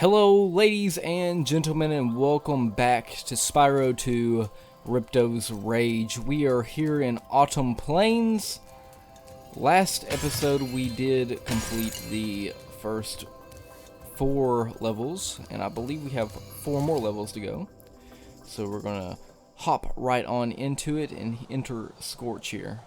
Hello, ladies and gentlemen, and welcome back to Spyro to Ripto's Rage. We are here in Autumn Plains. Last episode, we did complete the first 4 levels, and I believe we have 4 more levels to go. So we're gonna hop right on into it and enter Scorch here.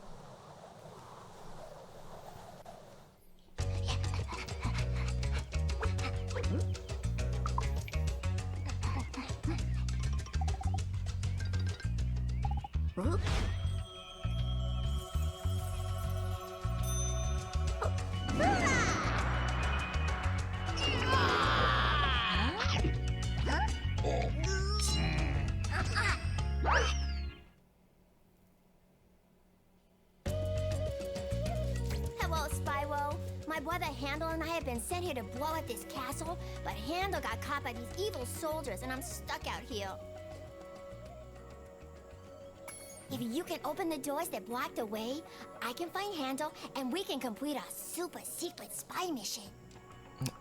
Hello, Spyro. My brother Handel and I have been sent here to blow up this castle, but Handel got caught by these evil soldiers and I'm stuck out here. If you can open the doors that block the way, I can find Handel and we can complete our super secret spy mission.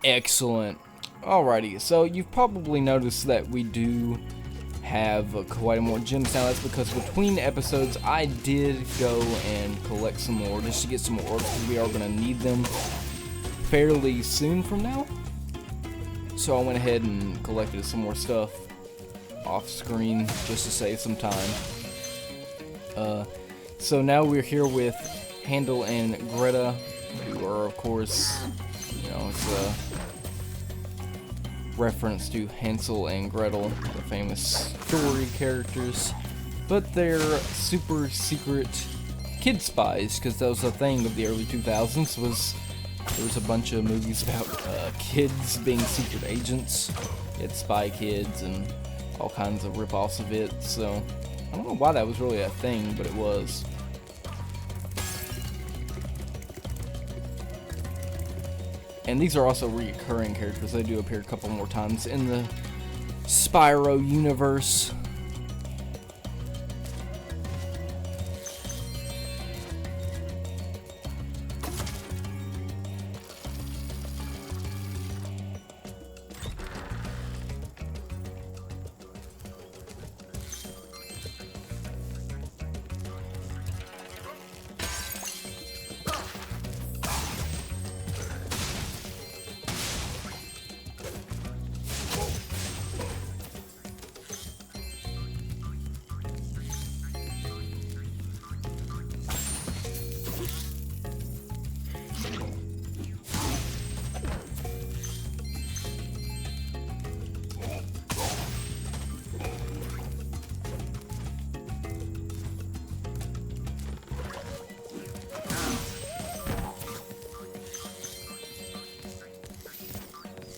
Excellent. Alrighty, so you've probably noticed that we do have quite a more gems now. That's because between episodes I did go and collect some more just to get some more because we are going to need them fairly soon from now. So I went ahead and collected some more stuff off screen just to save some time. So now we're here with Handel and Greta, who are of course, you know, it's a reference to Hansel and Gretel, the famous story characters, but they're super secret kid spies, because that was a thing of the early 2000s, there was a bunch of movies about kids being secret agents. You had Spy Kids and all kinds of rip-offs of it, so I don't know why that was really a thing, but it was. And these are also recurring characters. They do appear a couple more times in the Spyro universe.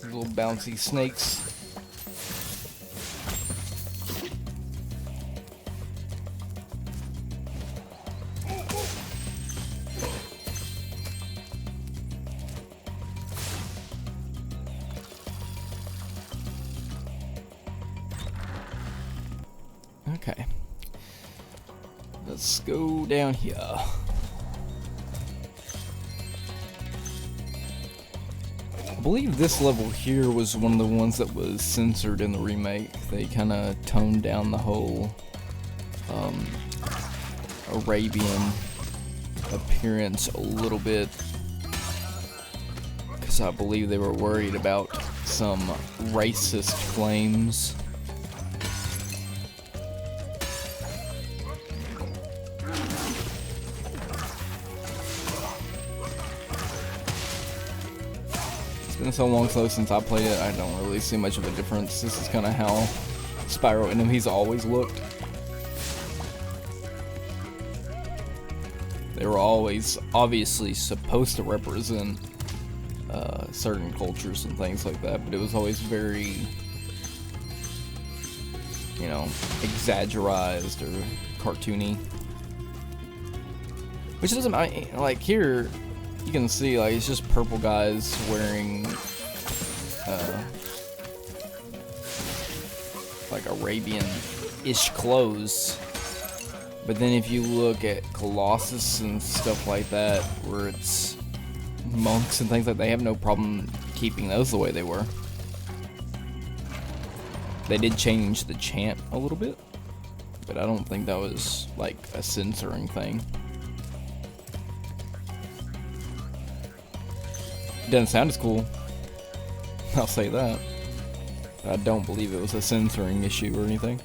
Little bouncy snakes. Okay. Let's go down here. I believe this level here was one of the ones that was censored in the remake. They kind of toned down the whole Arabian appearance a little bit because I believe they were worried about some racist claims. It's been so long since I played it, I don't really see much of a difference. This is kind of how Spyro enemies always looked. They were always obviously supposed to represent certain cultures and things like that, but it was always very, you know, exaggerated or cartoony. Which doesn't, like here, you can see like it's just purple guys wearing like Arabian-ish clothes. But then if you look at Colossus and stuff like that, where it's monks and things like that, they have no problem keeping those the way they were. They did change the chant a little bit, but I don't think that was like a censoring thing. It doesn't sound as cool, I'll say that. I don't believe it was a censoring issue or anything.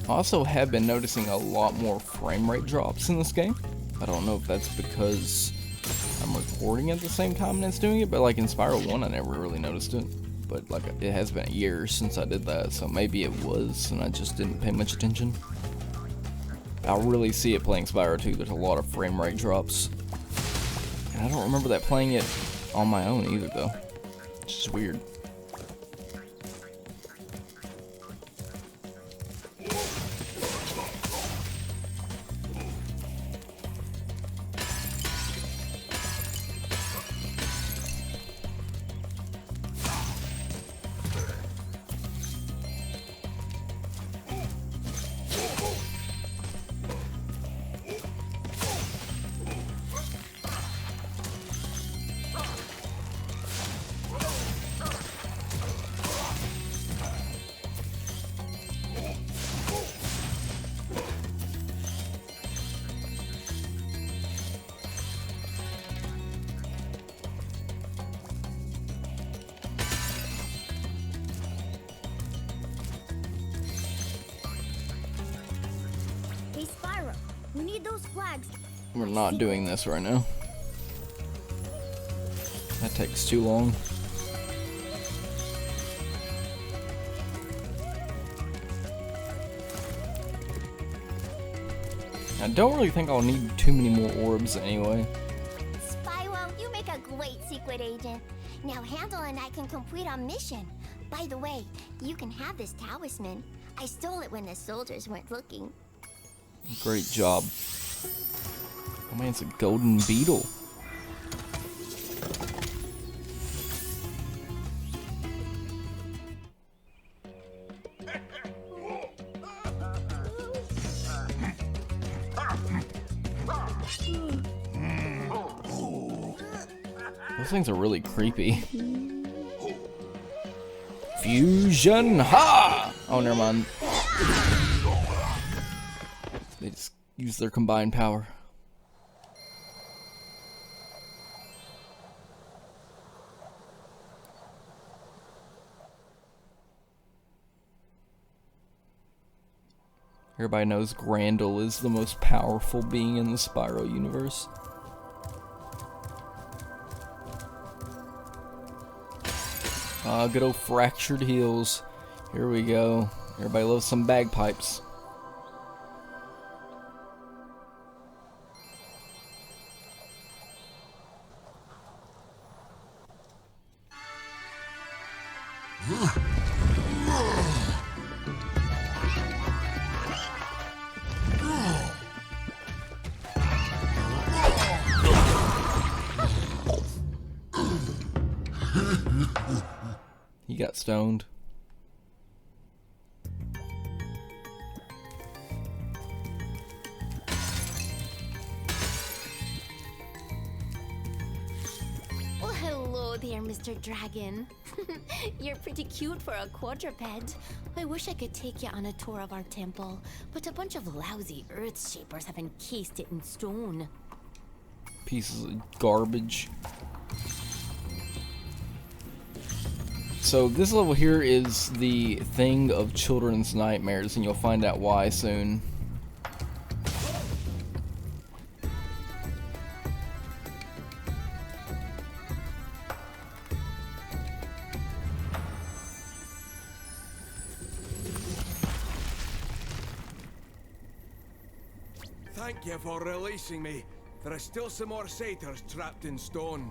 I also have been noticing a lot more frame rate drops in this game. I don't know if that's because I'm recording at the same time and it's doing it, but like in Spyro 1 I never really noticed it. But like it has been a year since I did that, so maybe it was and I just didn't pay much attention. I really see it playing Spyro 2, there's a lot of frame rate drops. And I don't remember that playing it on my own either though. It's just weird. Hey Spyro, we need those flags. We're not doing this right now. That takes too long. I don't really think I'll need too many more orbs anyway. Spyro, you make a great secret agent. Now Handle and I can complete our mission. By the way, you can have this talisman. I stole it when the soldiers weren't looking. Great job. Oh man, it's a golden beetle. Those things are really creepy. Fusion! Ha! Oh, never mind. They just use their combined power. Everybody knows Grandel is the most powerful being in the Spyro universe. Good old fractured heels. Here we go. Everybody loves some bagpipes. He got stoned. Well, hello there, Mr. Dragon. You're pretty cute for a quadruped. I wish I could take you on a tour of our temple, but a bunch of lousy earth shapers have encased it in stone. Pieces of garbage. So this level here is the thing of children's nightmares, and you'll find out why soon. Thank you for releasing me. There are still some more satyrs trapped in stone.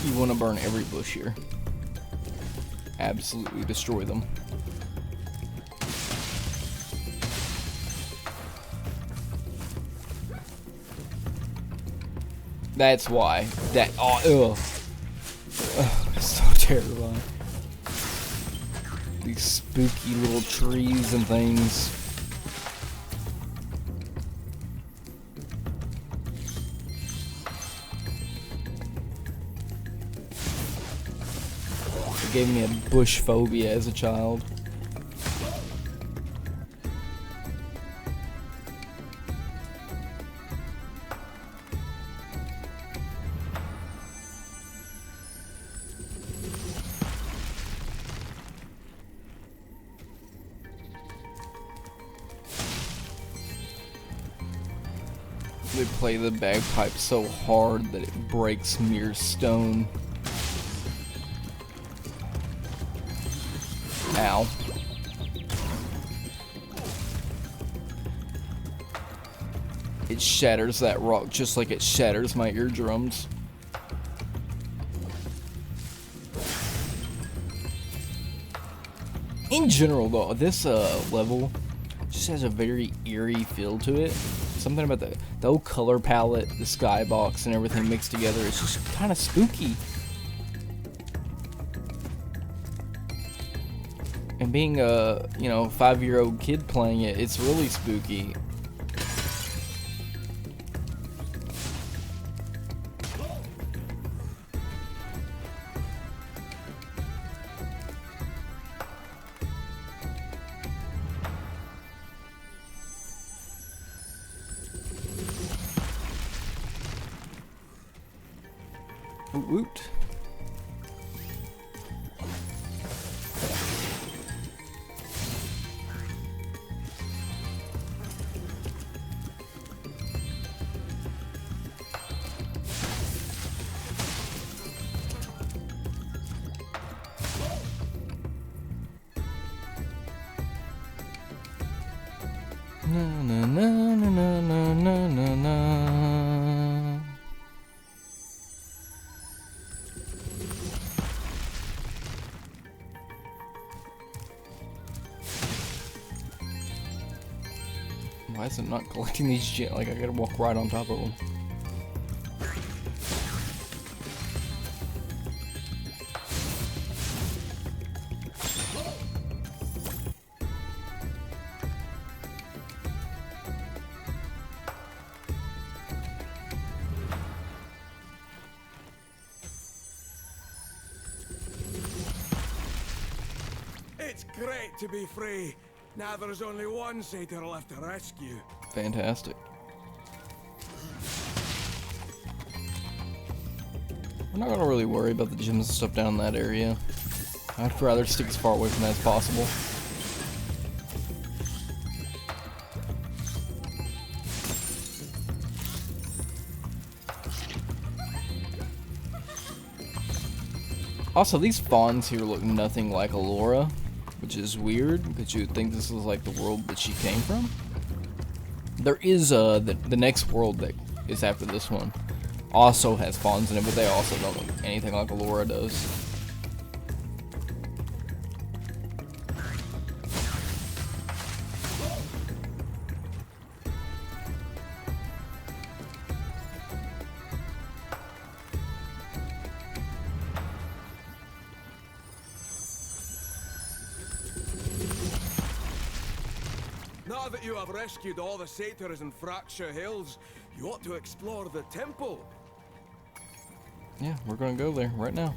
You want to burn every bush here. Absolutely destroy them. That's why. That. Oh, ugh. Ugh, that's so terrifying. These spooky little trees and things. It gave me a bush phobia as a child. They play the bagpipe so hard that it breaks mere stone. Ow. It shatters that rock just like it shatters my eardrums. In general though, this level just has a very eerie feel to it. Something about the whole color palette, the skybox, and everything mixed together. It's just kind of spooky. And being a, 5-year-old kid playing it, it's really spooky. Woot. Na na na na na na na na. Why is it not collecting these gems? Like, I gotta walk right on top of them. It's great to be free. Now there's only one satyr left to rescue. Fantastic. We're not gonna really worry about the gyms and stuff down in that area. I'd rather stick as far away from that as possible. Also, these fawns here look nothing like Allura, which is weird, because you would think this is like the world that she came from. There is the next world that is after this one also has fawns in it, but they also don't look anything like Allura does. Now that you have rescued all the satyrs in Fracture Hills, you ought to explore the temple. Yeah, we're gonna go there right now.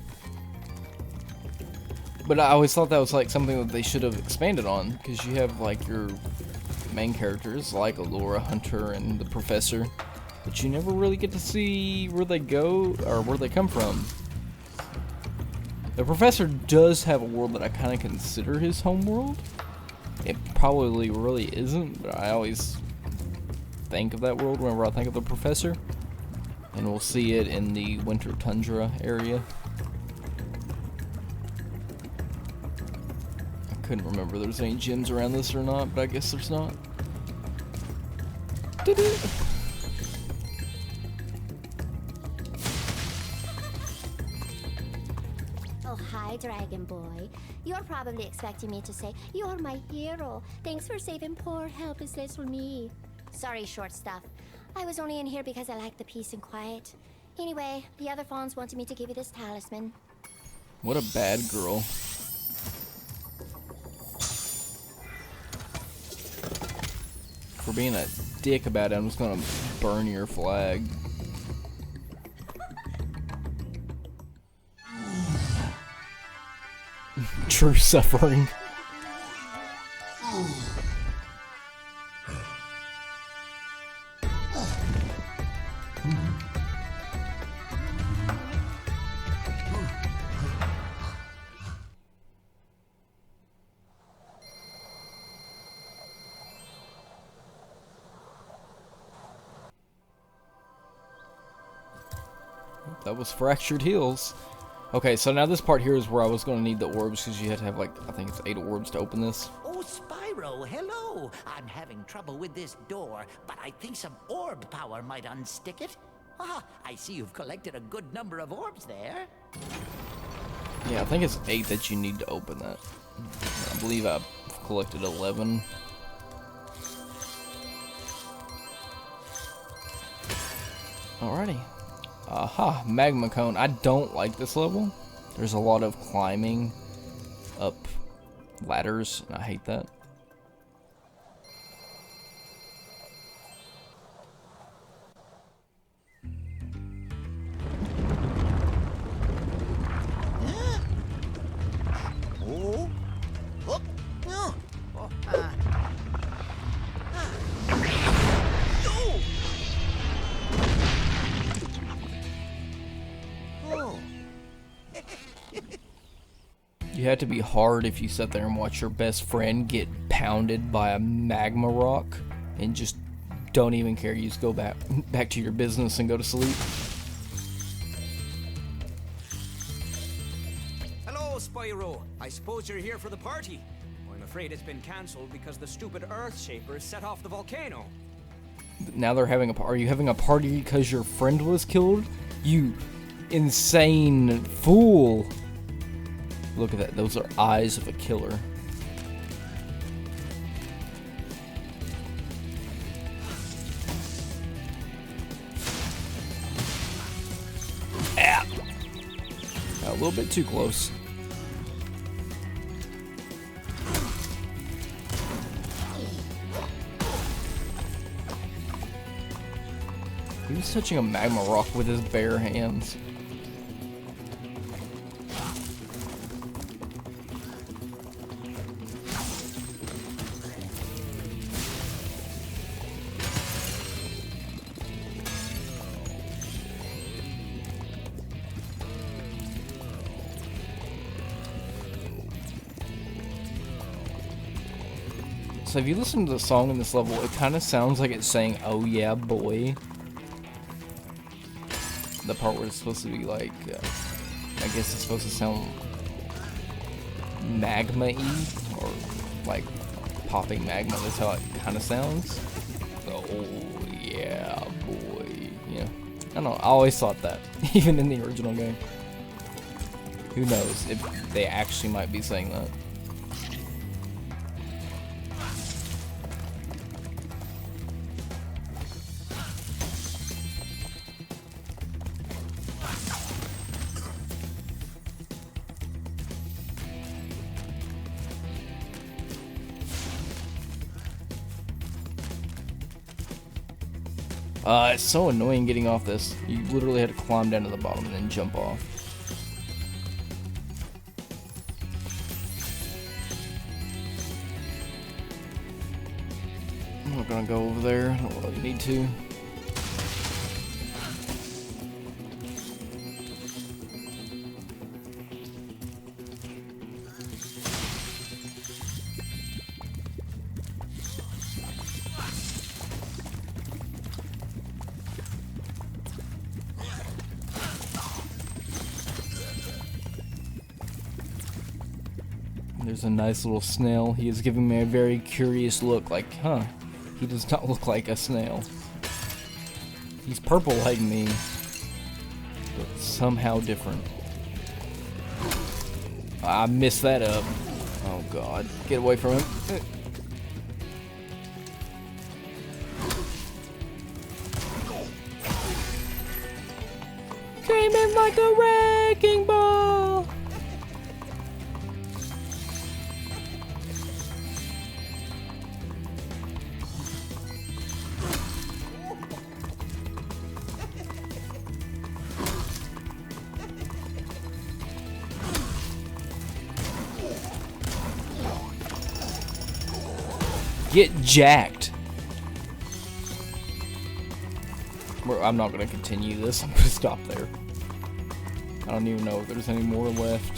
But I always thought that was like something that they should have expanded on, because you have like your main characters like Allura, Hunter, and the Professor, but you never really get to see where they go or where they come from. The Professor does have a world that I kind of consider his home world. It probably really isn't, but I always think of that world whenever I think of the Professor. And we'll see it in the Winter Tundra area. couldn't remember if there's any gems around this or not, but I guess there's not. Doo-doo. Oh, hi, Dragon Boy. You're probably expecting me to say, "You're my hero. Thanks for saving poor, helpless little me." Sorry, short stuff. I was only in here because I like the peace and quiet. Anyway, the other fawns wanted me to give you this talisman. What a bad girl. For being a dick about it, I'm just gonna burn your flag. True suffering. That was fractured heels. Okay, so now this part here is where I was going to need the orbs, because you had to have, like, I think it's 8 orbs to open this. Oh, Spyro, hello! I'm having trouble with this door, but I think some orb power might unstick it. Ah, I see you've collected a good number of orbs there. Yeah, I think it's 8 that you need to open that. I believe I've collected 11. Alrighty. Aha, magma cone. I don't like this level. There's a lot of climbing up ladders, and I hate that. Oh? Oh? No! Oh, Oh! You have to be hard if you sit there and watch your best friend get pounded by a magma rock and just don't even care. You just go back to your business and go to sleep. Hello, Spyro. I suppose you're here for the party. I'm afraid it's been cancelled because the stupid Earth Shapers set off the volcano. Now they're having a party. Are you having a party because your friend was killed? You insane fool. Look at that. Those are eyes of a killer. Ah. A little bit too close. He was touching a magma rock with his bare hands. So if you listen to the song in this level, it kind of sounds like it's saying, "Oh yeah, boy." The part where it's supposed to be like, I guess it's supposed to sound magma-y, or like popping magma. That's how it kind of sounds. Oh yeah, boy. Yeah. I don't know. I always thought that, even in the original game. Who knows if they actually might be saying that. It's so annoying getting off this. You literally had to climb down to the bottom and then jump off. I'm not gonna go over there. I don't really need to. There's a nice little snail. He is giving me a very curious look, like, huh, he does not look like a snail. He's purple like me, but somehow different. I messed that up. Oh god, get away from him. Came in like a wrecking ball. Get jacked. I'm not going to continue this. I'm going to stop there. I don't even know if there's any more left.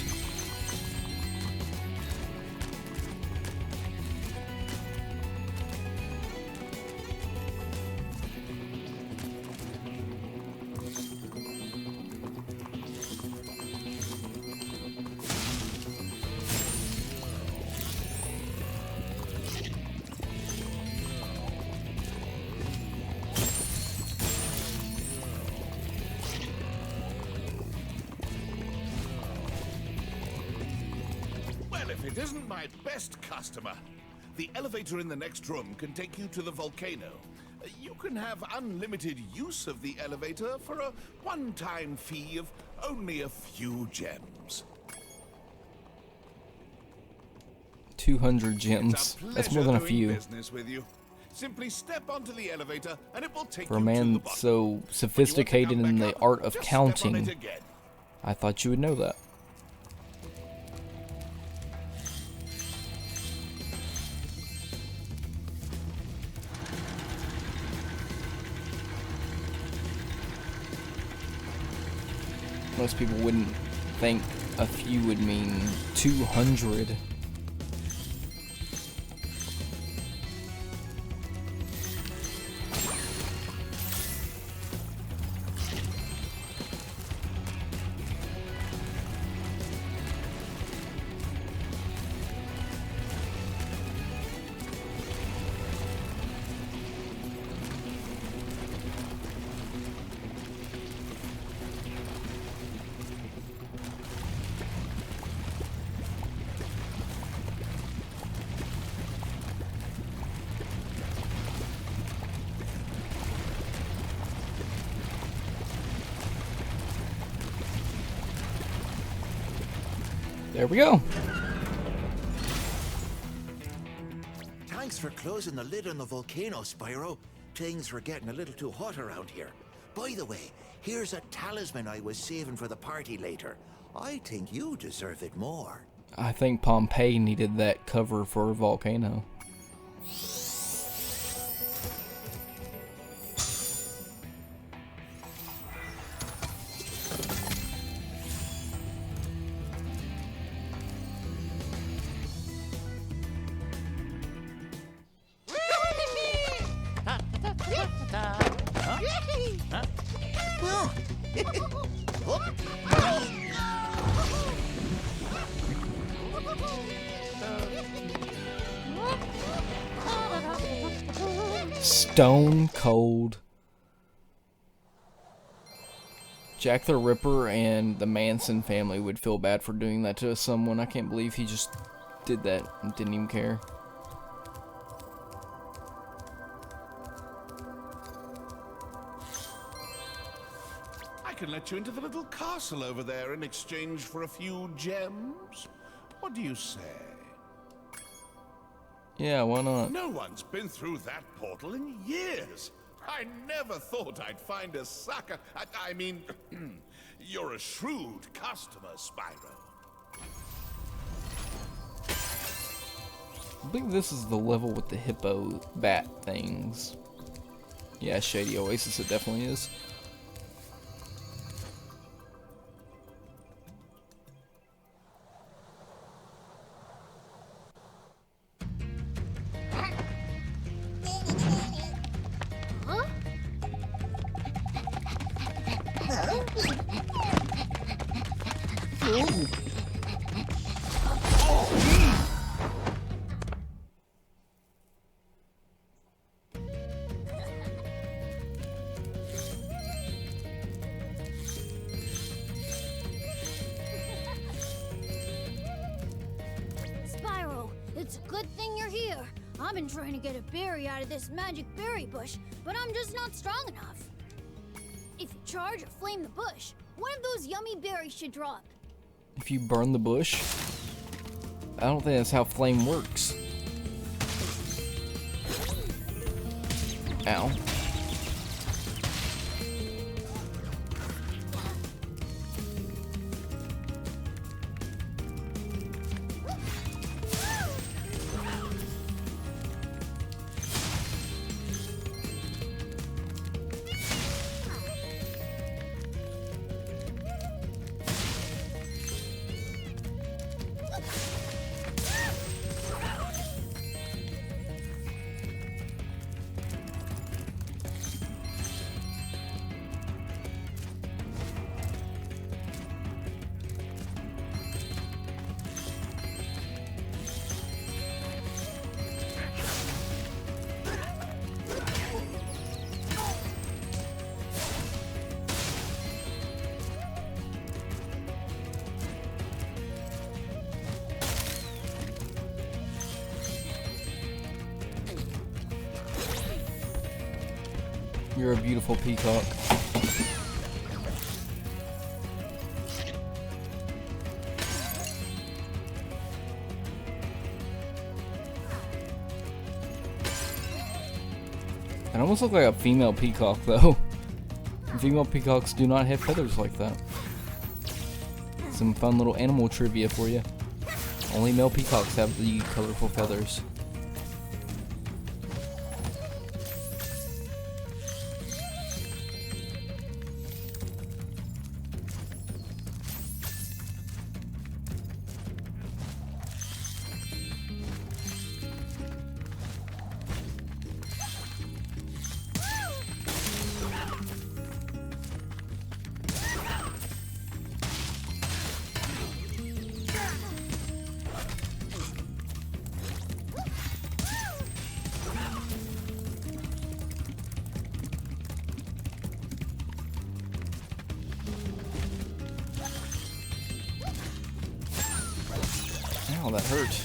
If it isn't my best customer, the elevator in the next room can take you to the volcano. You can have unlimited use of the elevator for a one-time fee of only a few gems. 200 gems. That's more than a few. Business with you. Simply step onto the elevator and it will take For a you to the man bottom. so sophisticated in the art of counting, I thought you would know that. Most people wouldn't think a few would mean 200. There we go. Thanks for closing the lid on the volcano, Spyro. Things were getting a little too hot around here. By the way, here's a talisman I was saving for the party later. I think you deserve it more. I think Pompeii needed that cover for a volcano. Stone cold. Jack the Ripper and the Manson family would feel bad for doing that to someone. I can't believe he just did that and didn't even care. I can let you into the little castle over there in exchange for a few gems. What do you say? Yeah, why not? No one's been through that portal in years. I never thought I'd find a sucker. I mean, you're a shrewd customer, Spyro. I believe this is the level with the hippo bat things. Yeah, Shady Oasis, it definitely is. It's a good thing you're here. I've been trying to get a berry out of this magic berry bush, but I'm just not strong enough. If you charge or flame the bush, one of those yummy berries should drop. If you burn the bush? I don't think that's how flame works. Ow. You're a beautiful peacock. It almost looks like a female peacock, though. Female peacocks do not have feathers like that. Some fun little animal trivia for you. Only male peacocks have the colorful feathers. Ow, that hurt.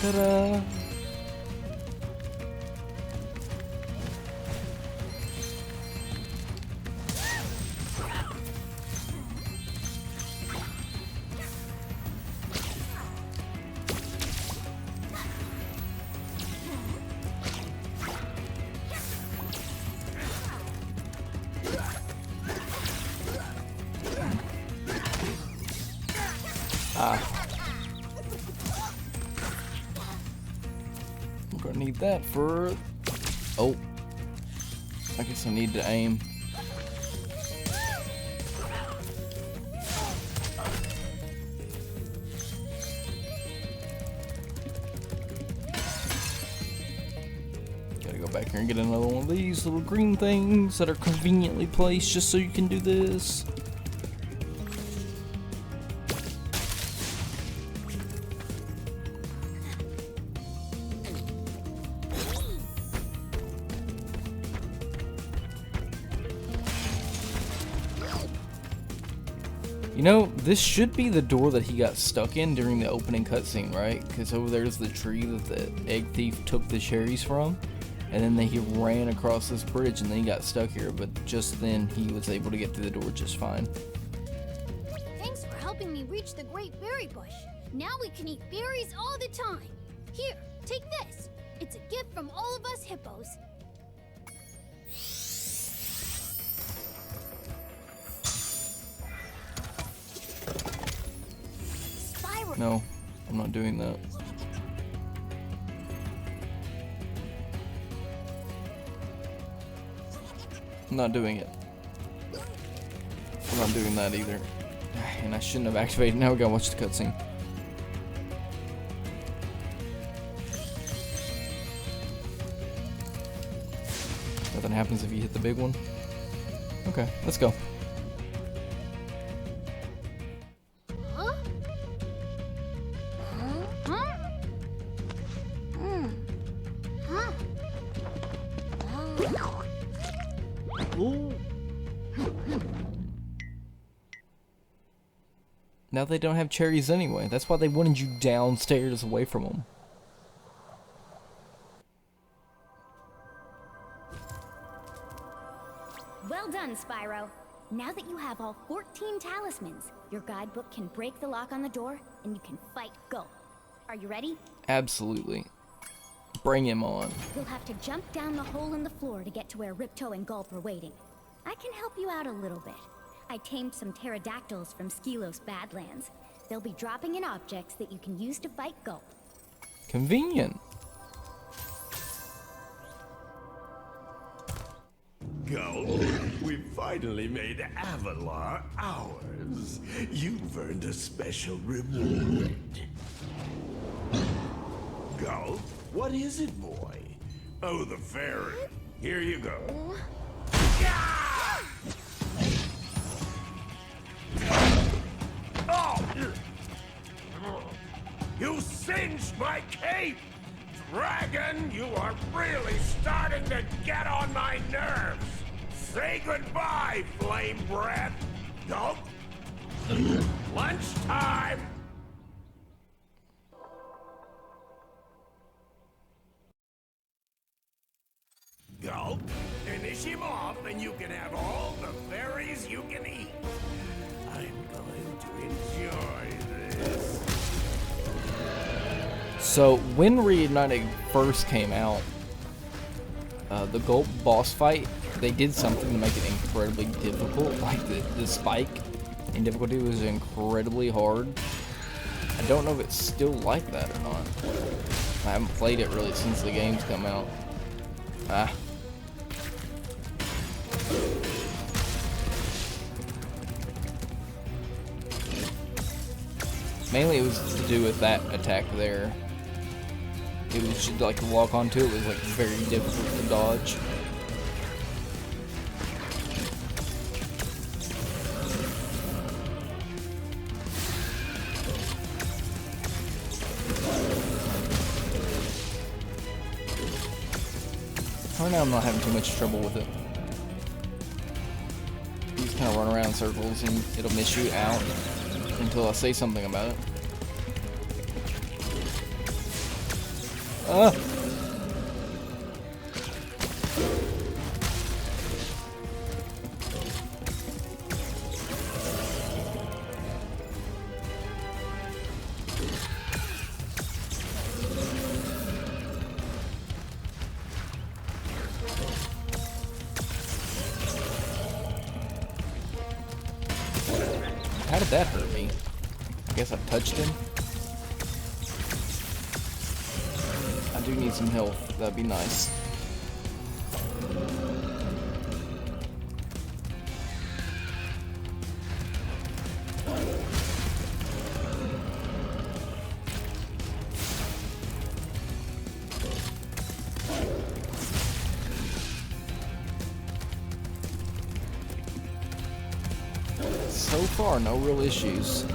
Ta-da! I'm gonna need that for... Oh. I guess I need to aim. Gotta go back here and get another one of these little green things that are conveniently placed just so you can do this. You know, this should be the door that he got stuck in during the opening cutscene, right? Because over there's the tree that the egg thief took the cherries from. And then he ran across this bridge and then he got stuck here. But just then, he was able to get through the door just fine. Thanks for helping me reach the great berry bush. Now we can eat berries all the time. Here, take this. It's a gift from all of us hippos. Spyro. No, I'm not doing that. I'm not doing it. I'm not doing that either. And I shouldn't have activated. Now we gotta watch the cutscene. Nothing happens if you hit the big one. Okay, let's go. Huh? Huh? Huh? Now they don't have cherries anyway. That's why they wanted you downstairs away from them. Well done, Spyro. Now that you have all 14 talismans, your guidebook can break the lock on the door, and you can fight Gulp. Are you ready? Absolutely. Bring him on. You'll have to jump down the hole in the floor to get to where Ripto and Gulp are waiting. I can help you out a little bit. I tamed some pterodactyls from Skelos Badlands. They'll be dropping in objects that you can use to fight Gulp. Convenient. Go. We finally made Avalar ours. You've earned a special reward. Go. What is it, boy? Oh, the fairy. Here you go. Oh! You singed my cape! Dragon, you are really starting to get on my nerves! Say goodbye, flame breath! Gulp! Lunchtime! Gulp, finish him off and you can have all the berries you can eat. I'm going to enjoy this. So when Reignited first came out, the Gulp boss fight, they did something to make it incredibly difficult. Like the spike in difficulty was incredibly hard. I don't know if it's still like that or not. I haven't played it really since the game's come out. Mainly it was to do with that attack there. It was just like to walk onto it was like very difficult to dodge. Right now I'm not having too much trouble with it. You just kind of run around in circles and it'll miss you out until I say something about it. How did that hurt me? I guess I touched him. I do need some health. That'd be nice. So far, no real issues.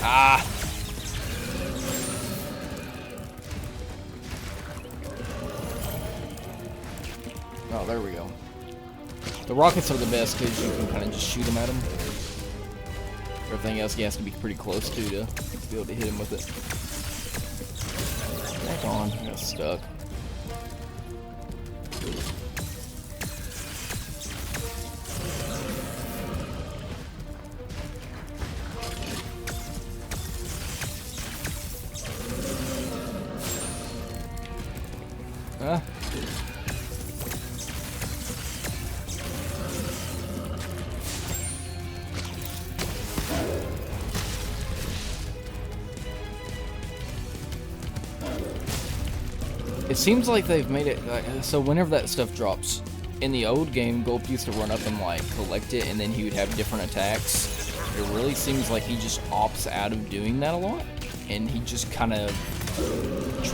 Ah! Oh, there we go. The rockets are the best because you can kind of just shoot them at them. Everything else he has to be pretty close to be able to hit him with it. Back on, I got stuck. Ah. It seems like they've made it, so whenever that stuff drops, in the old game, Gulp used to run up and like collect it, and then he would have different attacks. It really seems like he just opts out of doing that a lot, and he just kind of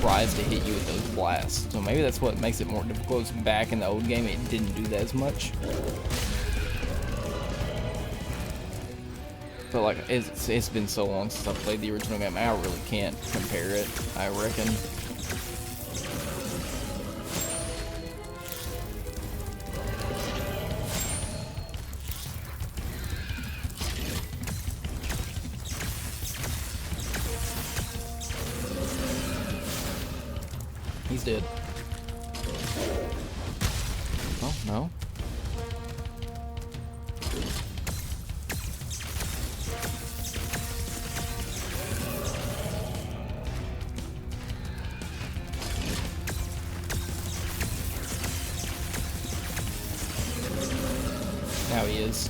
tries to hit you with those blasts. So maybe that's what makes it more difficult. Back in the old game, it didn't do that as much. But like, it's been so long since I played the original game, I really can't compare it, I reckon. He's dead. Oh, no. Now he is.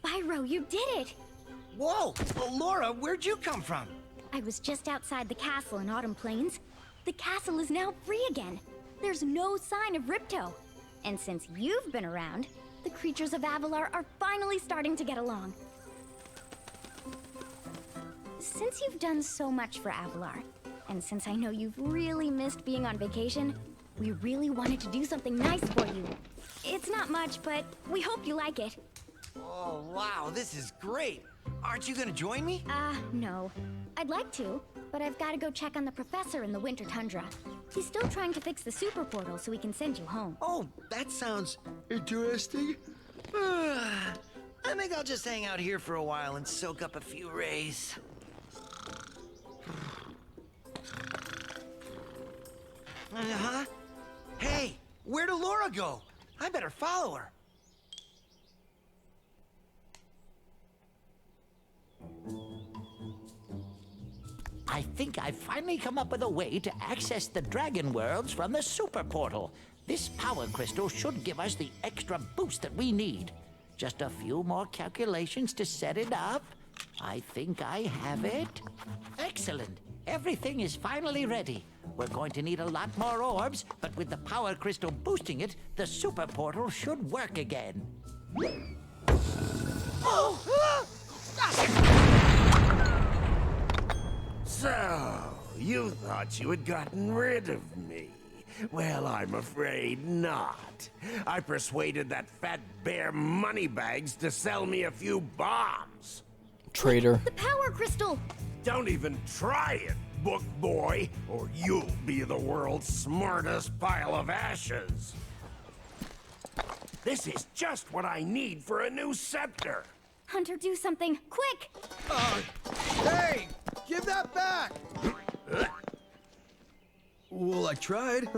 Spyro, you did it! Whoa! Well, Laura, where'd you come from? I was just outside the castle in Autumn Plains. The castle is now free again. There's no sign of Ripto. And since you've been around, the creatures of Avalar are finally starting to get along. Since you've done so much for Avalar, and since I know you've really missed being on vacation, we really wanted to do something nice for you. It's not much, but we hope you like it. Oh, wow, this is great. Aren't you gonna join me? No. I'd like to, but I've got to go check on the professor in the winter tundra. He's still trying to fix the super portal so we can send you home. Oh, that sounds interesting. I think I'll just hang out here for a while and soak up a few rays. Uh-huh. Hey, where'd Laura go? I better follow her. I think I've finally come up with a way to access the Dragon Worlds from the Super Portal. This power crystal should give us the extra boost that we need. Just a few more calculations to set it up. I think I have it. Excellent. Everything is finally ready. We're going to need a lot more orbs, but with the power crystal boosting it, the Super Portal should work again. Oh! So, you thought you had gotten rid of me. Well, I'm afraid not. I persuaded that fat bear Moneybags to sell me a few bombs. Traitor. The power crystal! Don't even try it, book boy, or you'll be the world's smartest pile of ashes. This is just what I need for a new scepter. Hunter, do something, quick! Hey! Give that back! Well, I tried.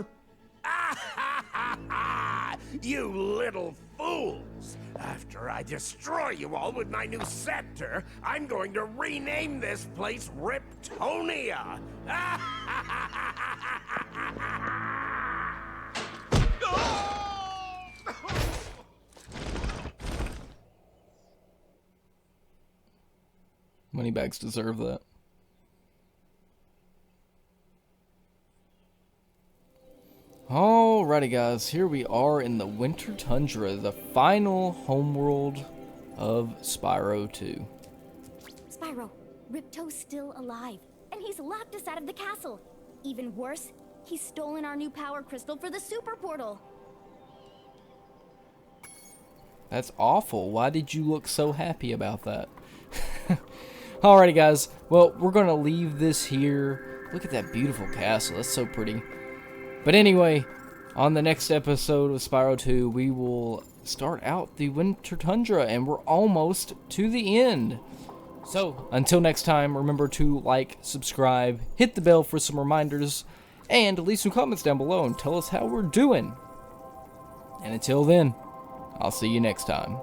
You little fools! After I destroy you all with my new scepter, I'm going to rename this place Riptonia! Moneybags deserve that. Alrighty guys, here we are in the Winter Tundra, the final homeworld of Spyro 2. Spyro, Ripto's still alive, and he's locked us out of the castle. Even worse, he's stolen our new power crystal for the super portal. That's awful. Why did you look so happy about that? Alrighty guys, well, we're going to leave this here. Look at that beautiful castle. That's so pretty. But anyway, on the next episode of Spyro 2, we will start out the Winter Tundra, and we're almost to the end. So, until next time, remember to like, subscribe, hit the bell for some reminders, and leave some comments down below and tell us how we're doing. And until then, I'll see you next time.